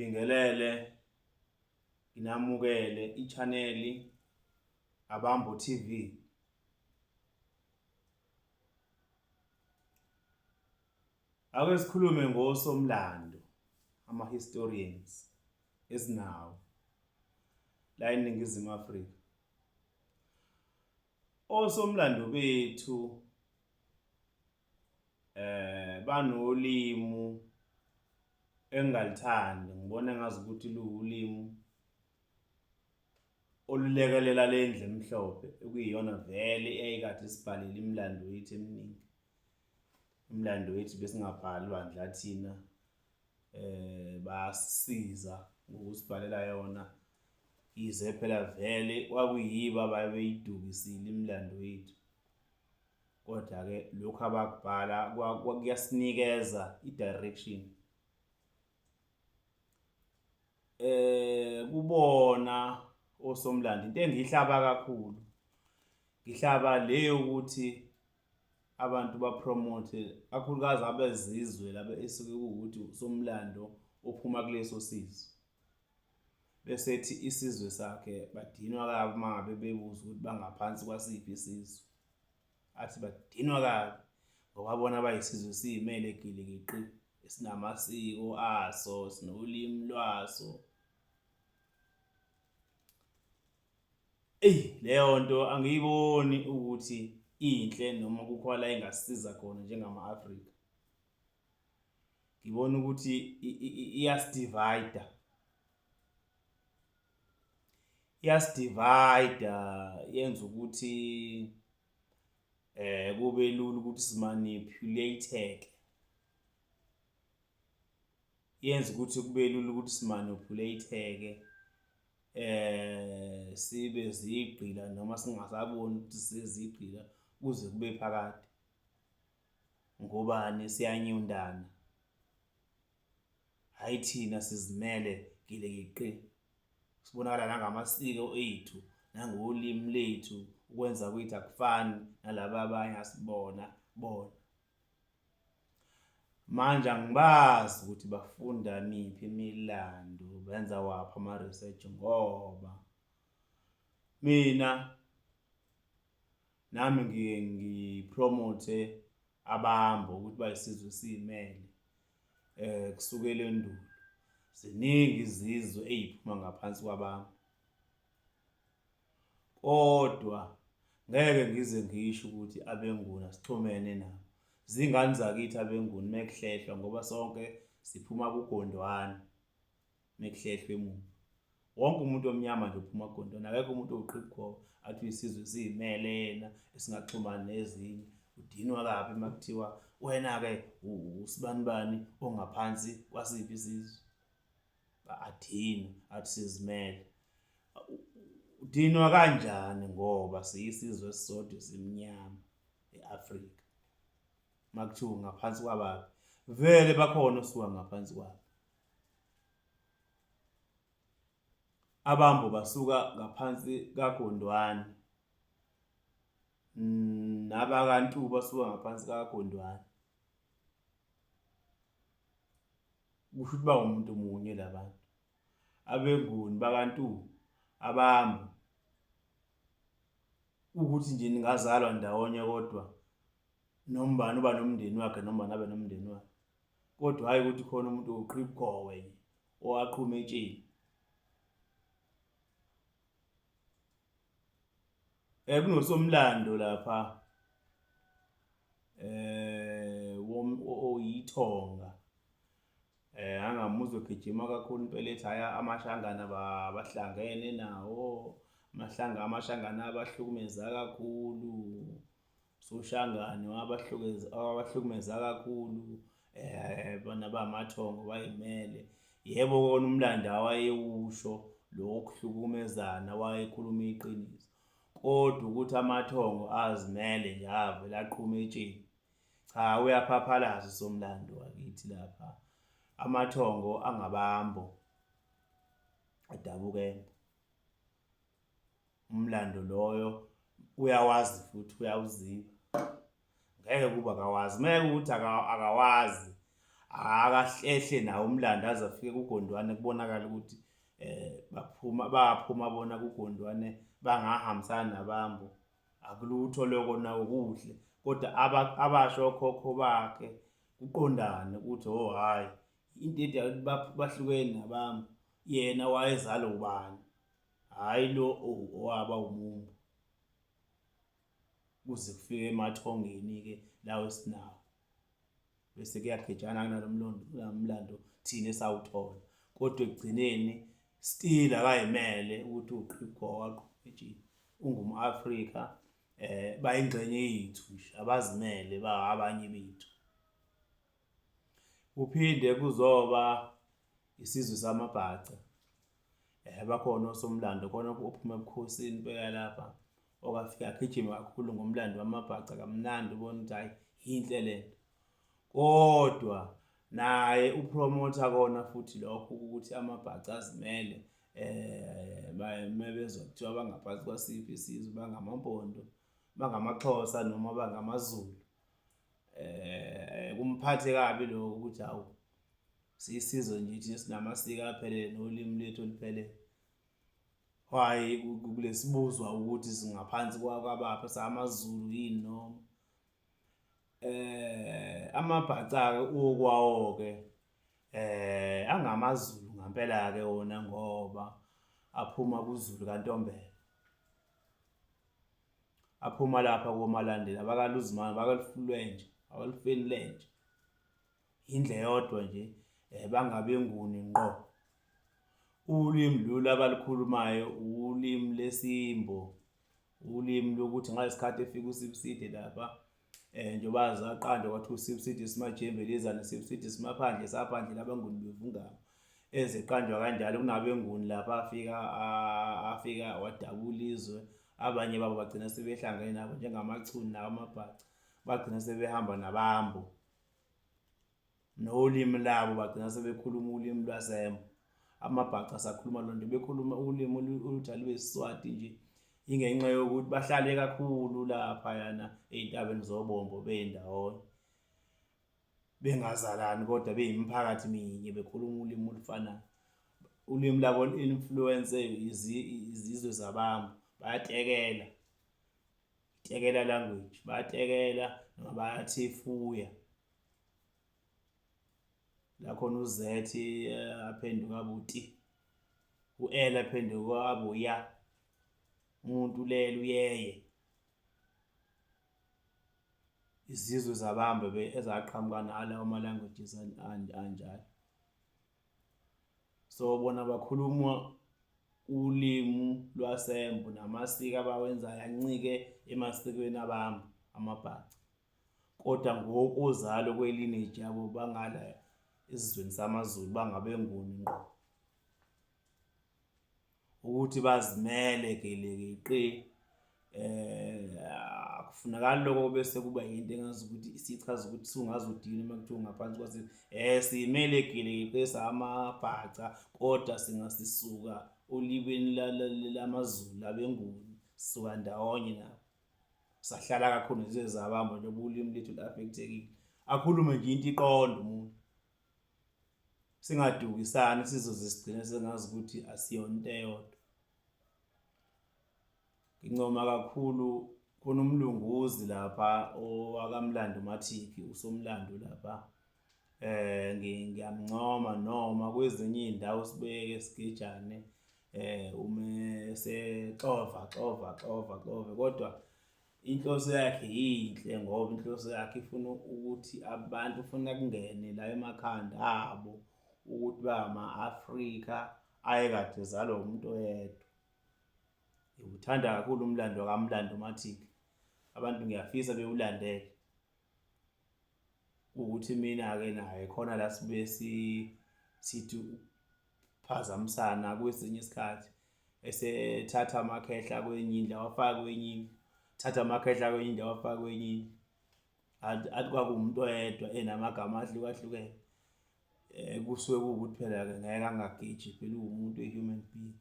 Ngibingelele, nginamukele i-channel Abambo TV. Ake sikhulume ngosomlando, ama-historians esinawo la eNingizimu Afrika. Osomlando bethu banolimu engalithandi, ngibona ngazi ukuthi luwulimu olulekelela lendle emhlophe ekuyiyona vele eyayikade sibhalile imlando yethu eminingi. Imlando yethu besingabhalwa ndla thina basisiza ngokusibhalela yona, ize phela vele kwakuyiba bayibeyidukisile imlando yethu. Kodwa ke lokho abakubhala kuyasinikeza i-direction kubona osomlando. Into engiyihlaba kakhulu, ngihlaba le ukuthi abantu bapromote kakhulukazi abezizwe laba esuke ukuthi usomlando ophuma kuleso sizwe, besethi isizwe sakhe badinwa kabi mangabe bebuza ukuthi bangaphansi kwasiphi isizwe. Athi badinwa kabi ngoba bona bayisizwe siyimele gilikiqi, esinamasiko aso, sinolimi lwaso. Leyo nto angiyiboni ukuthi inhle noma kukhona la ingasiza khona njengama-Afrika. Ngibona ukuthi iyasidivide, yenza ukuthi kube lula ukuthi simanipulate-eke, yenza ukuthi kube lula ukuthi simanipulate-eke, sibe zigqila noma singasaboni ukuthi sezigqila kuze kube phakade. Ngobani siyanyundana? Hayi thina sizimele gilikiqi, sibonakala nangamasiko ethu nangolimi lethu, ukwenza kwethu akufani nalaba abanye asibona bona. Manje angibazi ukuthi bafunda miphi imilando, benza waphi ama-research, ngoba mina nami ngipromote Abambo ukuthi bayisizwe siyimele kusukela endulo. Ziningi izizwe eziphuma ngaphansi kwabami, kodwa ngeke ngize ngisho ukuthi abeNguni asixhumene nabo. Zingane zakithi abeNguni mekuhlehlwa, ngoba sonke siphuma kuGondwana. Mekuhlehlwa emuva, wonke umuntu omnyama nje uphuma kuGondwana. Akekho umuntu owuqhibukhowe athi isizwe siyimele yena esingaxhumani nezinye. Udinwa kabi makuthiwa wena-ke usibanibani ongaphansi kwasiphi isizwe. Adinwe athi sizimele. Udinwa kanjani ngoba siyisizwe esisodwa simnyama e-Afrika? Makuthiwa ngaphansi kwabaphi? Vele bakhona osuka ngaphansi kwabo. Abambo basuka ngaphansi kaGondwana, nabaKaNtu basuka ngaphansi kaGondwana. Kusho ukuthi bawumuntu munye labantu, abeNguni, baKaNtu, Abambo. Ukuthi nje ningazalwa ndawonye, kodwa nombani uba nomndeni wakhe noma nabe nomndeni wakhe, kodwa hayi ukuthi khona umuntu owuqhibukhowe nje owaqhuma etsheni. Kunosomlando lapha oyiThonga, angamuzwa egijima kakhulu impela, ethi hhayi aMashangana bahlangene nawo, aMashangana abahlukumeza kakhulu, uSoshangane wabahlukumeza kakhulu, bona bamaThonga bayimele. Yebo, kona umlando awayewusho lo wokuhlukumezana, wayekhuluma iqiniso, kodwa ukuthi amaThonga azimele nje avele aqhuma etsheni, cha, uyaphaphalaza usomlando wakithi lapha. AmaThonga angabambo adabukene. Umlando loyo uyawazi futhi uyawuziba, ngeke kuba akawazi. Meke ukuthi akawazi, akahlehle nawo umlando aze afike kuGondwane kubonakala ukuthi baphuma bona kuGondwane bangahambisani nabambo. Akulutho lokho nawo kuhle, kodwa abasho okhokho bakhe kuqondane ukuthi hhayi into ethi bahlukene nabambo, yena wayezala ubani, hhayi lo owaba umumbo. Kuze kufike emathongeni-ke lawo esinawo, bese kuyagejana mlando thina esawuthola, kodwa ekugcineni still akayimele ukuthi uqhibukhowa ungum-Afrika, bayingxenye yethu nje, abazimele abanye bethu. Kuphinde kuzoba isizwe samaBhaca. Bakhona osomlando khona ophuma ebukhosini beka lapha okafika agijime kakhulu ngomlando wamaBhaca, kamnandi ubona ukuthi hhayi yinhle lento. Kodwa naye upromotha kona futhi lokho ukuthi amaBhaca azimele, mebezwa kuthiwa bangaphansi kwasiphi isizwe, bangamaMpondo, bangamaXhosa noma bangamaZulu. Kumphathe kabi lokho ukuthi hawu siyisizwe nje thina sinamasiko aphelele nolimi lethu oluphelele. Why kulesibuzwa ukuthi singaphansi kwabaphi, samaZulu yini noma amaBhaca-ke okwawo-ke angamaZulu ngampela-ke wona, ngoba aphuma kuZulu kaNtombela, aphuma lapha koMalandela, abakaLuzimane, abakaLufulwenje, abaLufenilenje, indle yodwa nje, bangabeNguni ngqo. Ulimi lolu abalukhulumayo ulimi lesimbo, ulimi lokuthi ngalesikhathi efika uSibiside lapha, njengoba zaqanjwa kwathiwa uSibiside Simajemvelezane, uSibiside Simaphandle, saphandle labaNguni bevungama. Ezeqanjwa kanjalo kunabeNguni lapha afika wadabula izwe. Abanye babo bagcina sebehlangene nabo njengamaChuni namaBhaca, bagcina sebehamba nabambo, nolimi labo bagcina sebekhuluma ulimi lwasembo. AmaBhaca asakhuluma lonto, bekhuluma ulimi oluthi alube Siswati nje, ingenxa yokuthi bahlale kakhulu laphayana ey'ntabeni zobombo bey'ndawonye, bengazalani kodwa beyimiphakathi minye, bekhuluma ulimi olufanayo. Ulimi labo influence izizwe zabambo, bayatekela, itekela language, bayatekela noma bayathefuya. La khona uZ aphenduka abuti, u-L aphenduka abuya, umuntu ulele uyeye. Izizwe zabambo ezaqhamuka nalawo ama-languages anjalo. So bona bakhuluma ulimi lwasembo, namasiko abawenzayo ancike emasikweni abambo, amaBhaca, kodwa ngokozalo kwe-lineage yabo bangala esizweni samaZulu, bangabeNguni ngqo. Ukuthi bazimele gelekeqe, akufunakali lokho bese kuba yinto engazi ukuthi isichaza ukuthi sungaze udini uma kuthiwa ngaphansi kwasiphi. Siyimele gelekeqe samaBhaca, kodwa sisuka olimini lamaZulu, abeNguni, sisuka ndawonye nabo, sahlala kakhulu nezizwe zabambo njengoba ulimi lethu lu-affectekile. Akhulume nje into iqonde umuntu, singadukisani sizoze sigcine sengazi ukuthi asiyonto eyodwa. Ngincoma kakhulu khona umlunguzi lapha owakamlando Mathiki, usomlando lapha, ngiyamncoma, noma kwezinye iy'ndawo sibeke sigejane, umesexova, kodwa inhloso yakhe yinhle, ngoba inhloso yakhe ifuna ukuthi abantu, ufuna kungene la emakhanda abo ukuthi bangama-Afrika ayekade ezalwa umuntu oyedwa. Ngiwuthanda kakhulu umlando wakamlando Mathiki, abantu ngiyafisa bewulandele, ukuthi mina-ke naye khona la sibe sithi ukuphazamisana kwesinye isikhathi, esethatha amakhehla kwenye indlu awafaka kwenye indlu, thatha amakhehla kwenye indlu awafaka kwenye indlu, athi kwakuwumuntu oyedwa enamagama ahlukahlukene. Kusuke kuwukuthi phela-ke ngeke angageji, phela uwumuntu, we-human being,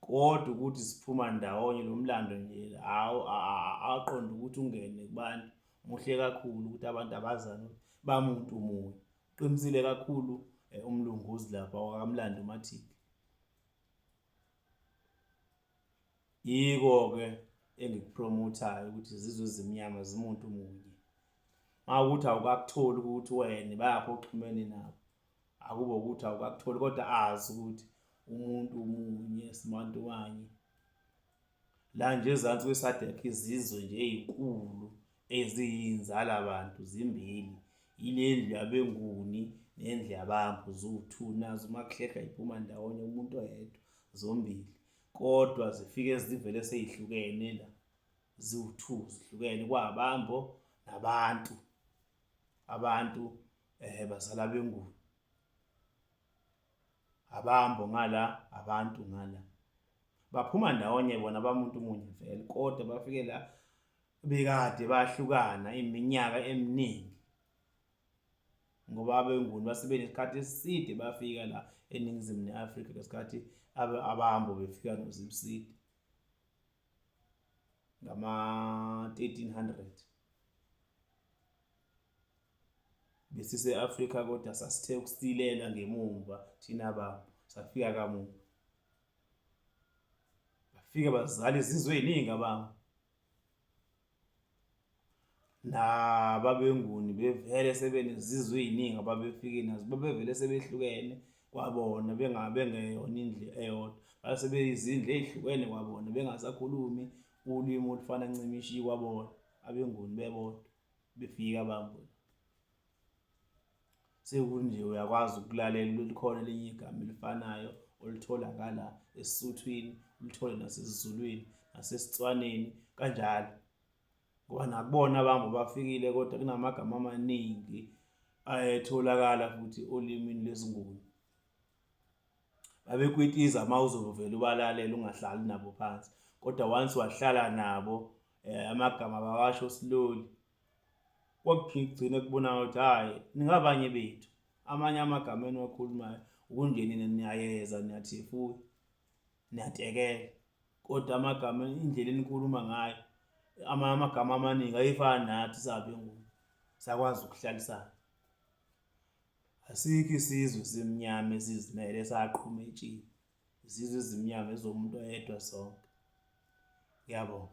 kodwa ukuthi siphuma ndawonye lo mlando nje, aqonde ukuthi ungene kubantu, muhle kakhulu ukuthi abantu abazane ukuthi bamuntu munye, qinisile kakhulu umlunguzi lapha wakamlando uMathili. Yiko-ke engikupromothayo ukuthi izizwe ezimnyama zimuntu munye. Mawukuthi awukakutholi ukuthi wena bayapho oxhumene nabo, akube ukuthi awukakutholi, kodwa azi ukuthi umuntu munye sibantu. La nje ezansi kweSADC izizwe nje ey'nkulu eziyinzala bantu zimbili, ilendlu yabeNguni nendlu yaBambo, ziwu-2 nazo makuhlehla iphuma ndawonye umuntu oyedwa zombili, kodwa zifike zivele seyihlukene la, ziwu-2 zihlukene kwaBambo nabantu, abantu bazala beNguni, aBambo ngala, abantu ngala, baphuma ndawonye bona bamuntu munye vele, kodwa bafike la bekade bahlukana iminyaka eminingi, ngoba abeNguni base nesikhathi eside bafika la eNingizimu ne-Afrika ngesikhathi abahambo befika noZibside ngama-1300. Besise-Afrika kodwa sasithe ukusilela ngemumva thina Bambo, safika kamuva. Bafike bazala izizwe ey'ningi aBambo, nababeNguni bevele sebenezizwe ey'ningi ababefike nazo, babevele sebehlukene kwabona bengeyona indlu eyodwa, base beyizindlu ey'hlukene kwabona, bengasakhulumi ulimi olufana ncimishi kwabona, abeNguni bebodwa befika aBambo. Sekunje uyakwazi ukulalela, likhona elinye igama elifanayo olithola ngala esiSuthwini, ulithole nasesiZulwini, nasesiTswaneni kanjalo, ngoba nakubona aBambo bafikile kodwa kunamagama amaningi ayetholakala futhi olimini lwesiNguni. Babekwitiza uma uzovele ubalalela ungahlali nabo phansi, kodwa once wahlala nabo amagama bawasho slowly, kwakugcine kubonakala ukuthi hhayi ningabanye bethu. Amanye amagama eniwakhulumayo ukunje nina niyayeza, niyathefula, niyatekela, kodwa amagama indlela enikhuluma ngayo, amagama amaningi ayifani nathi sabeNguni, sakwazi ukuhlalisana. Asikho isizwe esimnyama esizimele saqhuma etsheni, izizwe ezimnyama ezomuntu oyedwa sonke. Ngiyabonga.